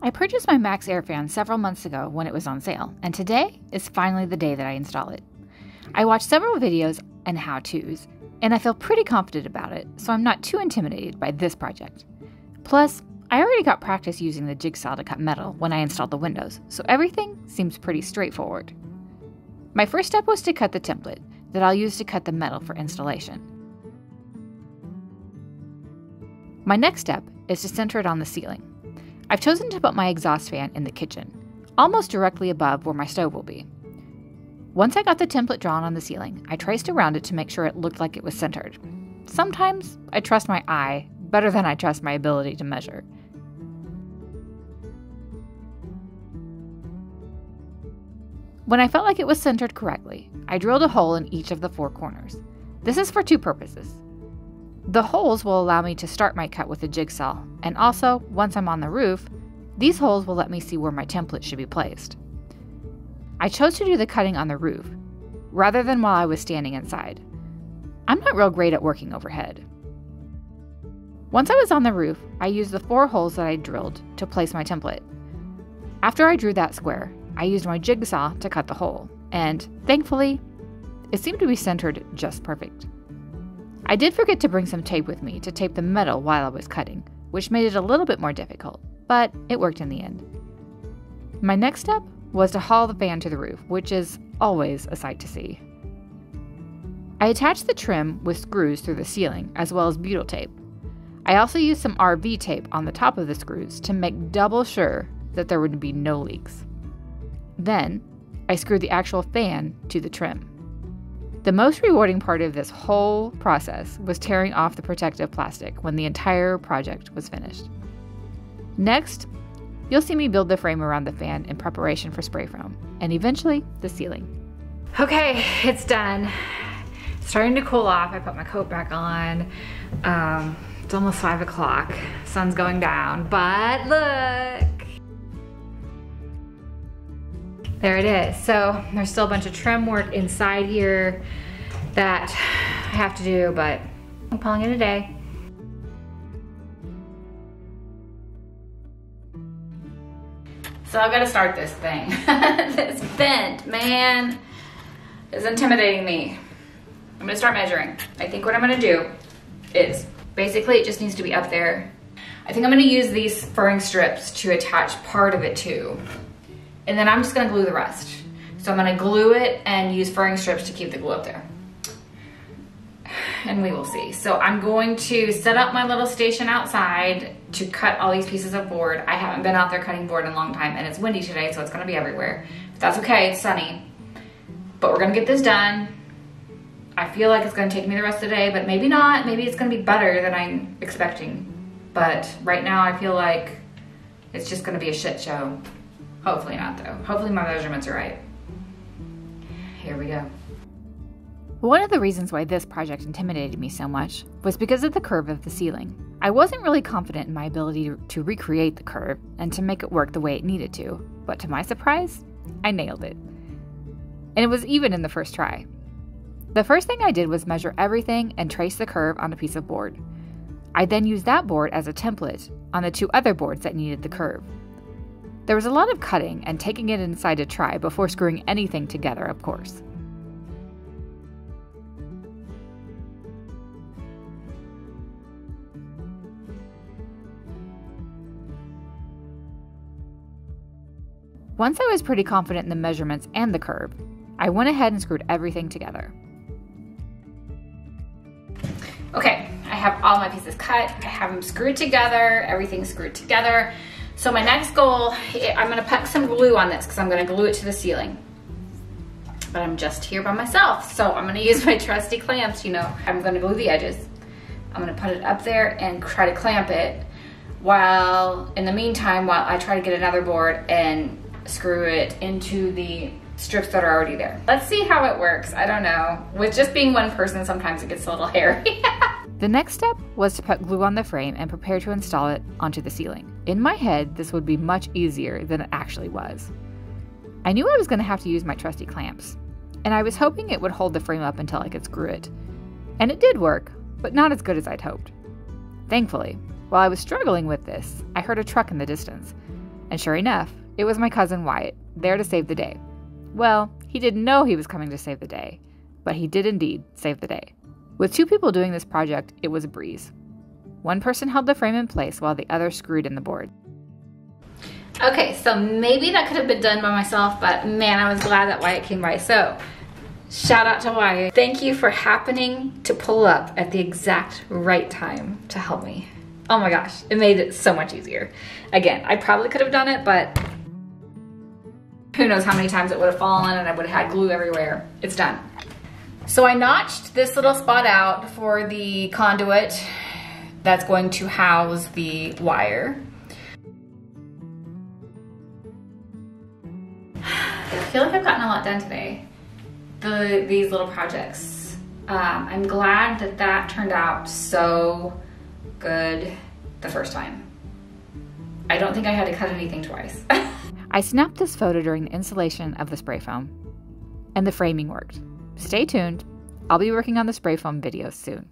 I purchased my Maxxair fan several months ago when it was on sale, and today is finally the day that I install it. I watched several videos and how-tos, and I feel pretty confident about it, so I'm not too intimidated by this project. Plus, I already got practice using the jigsaw to cut metal when I installed the windows, so everything seems pretty straightforward. My first step was to cut the template that I'll use to cut the metal for installation. My next step is to center it on the ceiling. I've chosen to put my exhaust fan in the kitchen, almost directly above where my stove will be. Once I got the template drawn on the ceiling, I traced around it to make sure it looked like it was centered. Sometimes I trust my eye better than I trust my ability to measure. When I felt like it was centered correctly, I drilled a hole in each of the 4 corners. This is for 2 purposes. The holes will allow me to start my cut with a jigsaw, and also, once I'm on the roof, these holes will let me see where my template should be placed. I chose to do the cutting on the roof, rather than while I was standing inside. I'm not real great at working overhead. Once I was on the roof, I used the 4 holes that I drilled to place my template. After I drew that square, I used my jigsaw to cut the hole, and thankfully, it seemed to be centered just perfect. I did forget to bring some tape with me to tape the metal while I was cutting, which made it a little bit more difficult, but it worked in the end. My next step was to haul the fan to the roof, which is always a sight to see. I attached the trim with screws through the ceiling, as well as butyl tape. I also used some RV tape on the top of the screws to make double sure that there would be no leaks. Then, I screwed the actual fan to the trim. The most rewarding part of this whole process was tearing off the protective plastic when the entire project was finished. Next, you'll see me build the frame around the fan in preparation for spray foam, and eventually the ceiling. Okay, it's done. It's starting to cool off. I put my coat back on. It's almost 5 o'clock. Sun's going down, but look. There it is. So there's still a bunch of trim work inside here that I have to do, but I'm calling it a day. So I've got to start this thing. This vent, man, is intimidating me. I'm gonna start measuring. I think what I'm gonna do is, basically it just needs to be up there. I think I'm gonna use these furring strips to attach part of it to. And then I'm just gonna glue the rest. So I'm gonna glue it and use furring strips to keep the glue up there. And we will see. So I'm going to set up my little station outside to cut all these pieces of board. I haven't been out there cutting board in a long time, and it's windy today, so it's gonna be everywhere. But that's okay, it's sunny. But we're gonna get this done. I feel like it's gonna take me the rest of the day, but maybe not. Maybe it's gonna be better than I'm expecting. But right now I feel like it's just gonna be a shit show. Hopefully not though. Hopefully my measurements are right. Here we go. One of the reasons why this project intimidated me so much was because of the curve of the ceiling. I wasn't really confident in my ability to recreate the curve and to make it work the way it needed to, but to my surprise, I nailed it. And it was even in the first try. The first thing I did was measure everything and trace the curve on a piece of board. I then used that board as a template on the 2 other boards that needed the curve. There was a lot of cutting and taking it inside to try before screwing anything together, of course. Once I was pretty confident in the measurements and the curve, I went ahead and screwed everything together. Okay, I have all my pieces cut, I have them screwed together, everything's screwed together. So my next goal, I'm gonna put some glue on this because I'm gonna glue it to the ceiling. But I'm just here by myself, so I'm gonna use my trusty clamps, you know. I'm gonna glue the edges. I'm gonna put it up there and try to clamp it in the meantime, while I try to get another board and screw it into the strips that are already there. Let's see how it works. I don't know. With just being one person, sometimes it gets a little hairy. The next step was to put glue on the frame and prepare to install it onto the ceiling. In my head, this would be much easier than it actually was. I knew I was going to have to use my trusty clamps, and I was hoping it would hold the frame up until I could screw it. And it did work, but not as good as I'd hoped. Thankfully, while I was struggling with this, I heard a truck in the distance, And sure enough, it was my cousin Wyatt, there to save the day. Well, he didn't know he was coming to save the day, but he did indeed save the day. With 2 people doing this project, it was a breeze. One person held the frame in place while the other screwed in the board. Okay, so maybe that could have been done by myself, but man, I was glad that Wyatt came by. So, shout out to Wyatt. Thank you for happening to pull up at the exact right time to help me. Oh my gosh, it made it so much easier. Again, I probably could have done it, but who knows how many times it would have fallen and I would have had glue everywhere. It's done. So I notched this little spot out for the conduit that's going to house the wire. I feel like I've gotten a lot done today. These little projects. I'm glad that that turned out so good the first time. I don't think I had to cut anything twice. I snapped this photo during the installation of the spray foam, and the framing worked. Stay tuned. I'll be working on the spray foam videos soon.